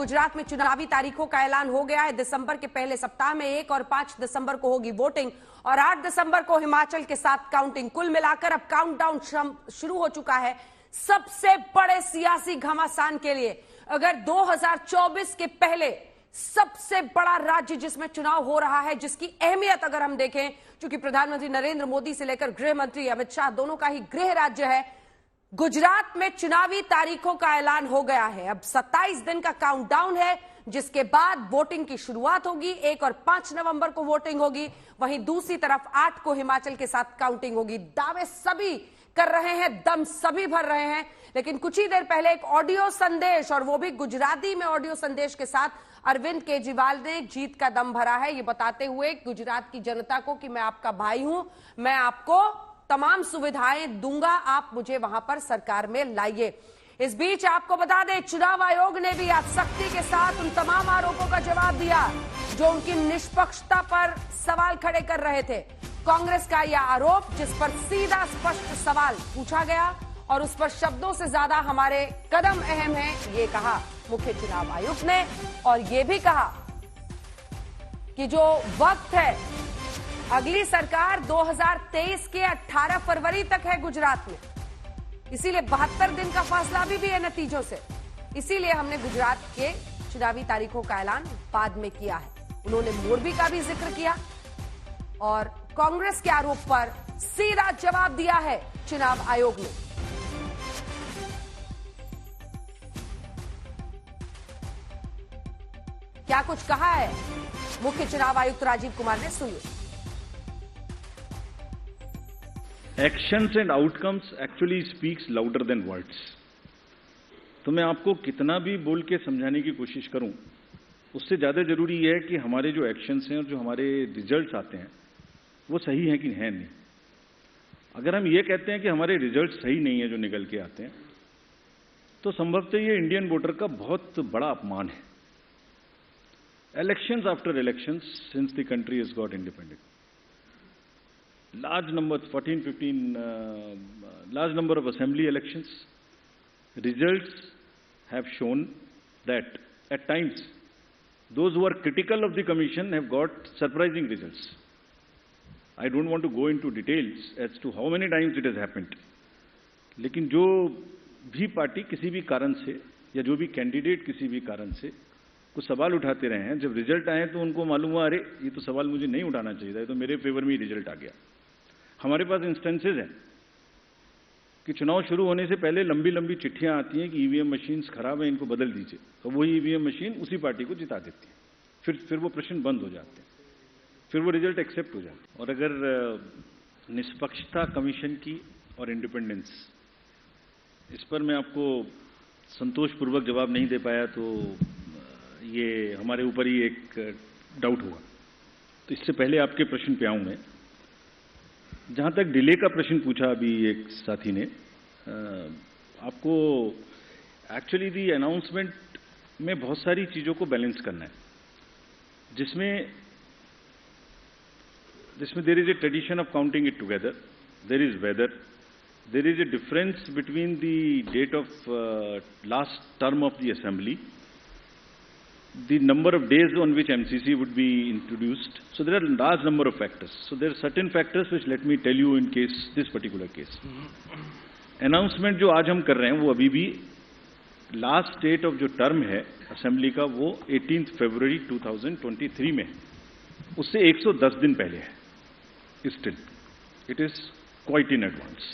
गुजरात में चुनावी तारीखों का ऐलान हो गया है। दिसंबर के पहले सप्ताह में 1 और 5 दिसंबर को होगी वोटिंग और 8 दिसंबर को हिमाचल के साथ काउंटिंग। कुल मिलाकर अब काउंटडाउन शुरू हो चुका है सबसे बड़े सियासी घमासान के लिए। अगर 2024 के पहले सबसे बड़ा राज्य जिसमें चुनाव हो रहा है, जिसकी अहमियत अगर हम देखें, क्योंकि प्रधानमंत्री नरेंद्र मोदी से लेकर गृह मंत्री अमित शाह दोनों का ही गृह राज्य है, गुजरात में चुनावी तारीखों का ऐलान हो गया है। अब 27 दिन का काउंटडाउन है, जिसके बाद वोटिंग की शुरुआत होगी। 1 और 5 नवंबर को वोटिंग होगी, वहीं दूसरी तरफ 8 को हिमाचल के साथ काउंटिंग होगी। दावे सभी कर रहे हैं, दम सभी भर रहे हैं, लेकिन कुछ ही देर पहले एक ऑडियो संदेश, और वो भी गुजराती में ऑडियो संदेश के साथ अरविंद केजरीवाल ने जीत का दम भरा है, ये बताते हुए गुजरात की जनता को कि मैं आपका भाई हूं, मैं आपको तमाम सुविधाएं दूंगा, आप मुझे वहां पर सरकार में लाइए। इस बीच आपको बता दें, चुनाव आयोग ने भी आज सख्ती के साथ उन तमाम आरोपों का जवाब दिया जो उनकी निष्पक्षता पर सवाल खड़े कर रहे थे। कांग्रेस का यह आरोप, जिस पर सीधा स्पष्ट सवाल पूछा गया और उस पर शब्दों से ज्यादा हमारे कदम अहम हैं, ये कहा मुख्य चुनाव आयुक्त ने। और ये भी कहा कि जो वक्त है, अगली सरकार 2023 के 18 फरवरी तक है गुजरात में, इसीलिए 72 दिन का फासला भी है नतीजों से। इसीलिए हमने गुजरात के चुनावी तारीखों का ऐलान बाद में किया है। उन्होंने मोरबी का भी जिक्र किया और कांग्रेस के आरोप पर सीधा जवाब दिया है चुनाव आयोग ने। क्या कुछ कहा है मुख्य चुनाव आयुक्त राजीव कुमार ने, सुनिए। Actions and outcomes actually speaks louder than words. तो मैं आपको कितना भी बोल के समझाने की कोशिश करूं, उससे ज्यादा जरूरी है कि हमारे जो एक्शंस हैं और जो हमारे रिजल्ट्स आते हैं वो सही हैं कि है नहीं। अगर हम ये कहते हैं कि हमारे रिजल्ट सही नहीं है जो निकल के आते हैं, तो संभवतः ये इंडियन वोटर का बहुत बड़ा अपमान है। Elections after elections since the country has got independent, large number, 14, 15, large number of assembly elections, results have shown that at times those who are critical of the commission have got surprising results. I don't want to go into details as to how many times it has happened. लेकिन जो भी party किसी भी कारण से या जो भी कैंडिडेट किसी भी कारण से कुछ सवाल उठाते रहे हैं, जब रिजल्ट आए तो उनको मालूम हुआ, अरे ये तो सवाल मुझे नहीं उठाना चाहिए था, ये तो मेरे फेवर में ही रिजल्ट आ गया। हमारे पास इंस्टेंसेज हैं कि चुनाव शुरू होने से पहले लंबी लंबी चिट्ठियां आती हैं कि ईवीएम मशीन्स खराब हैं, इनको बदल दीजिए, तो वही ईवीएम मशीन उसी पार्टी को जिता देती है। फिर वो प्रश्न बंद हो जाते हैं, फिर वो रिजल्ट एक्सेप्ट हो जाता है। और अगर निष्पक्षता कमीशन की और इंडिपेंडेंस, इस पर मैं आपको संतोषपूर्वक जवाब नहीं दे पाया तो ये हमारे ऊपर ही एक डाउट हुआ। तो इससे पहले आपके प्रश्न पे आऊं मैं। जहां तक डिले का प्रश्न पूछा अभी एक साथी ने, आपको एक्चुअली दी अनाउंसमेंट में बहुत सारी चीजों को बैलेंस करना है, जिसमें there is a tradition of counting it together, there is weather, there is a difference between the date of last term of the assembly, the number of days on which MCC would be introduced. So there are a large number of factors. So there are certain factors which let me tell you in case, this particular case. Announcement जो आज हम कर रहे हैं वो अभी भी last date of जो टर्म है असेंबली का वो 18 फरवरी 2023 में, उससे 110 दिन पहले है। Still it is quite in advance.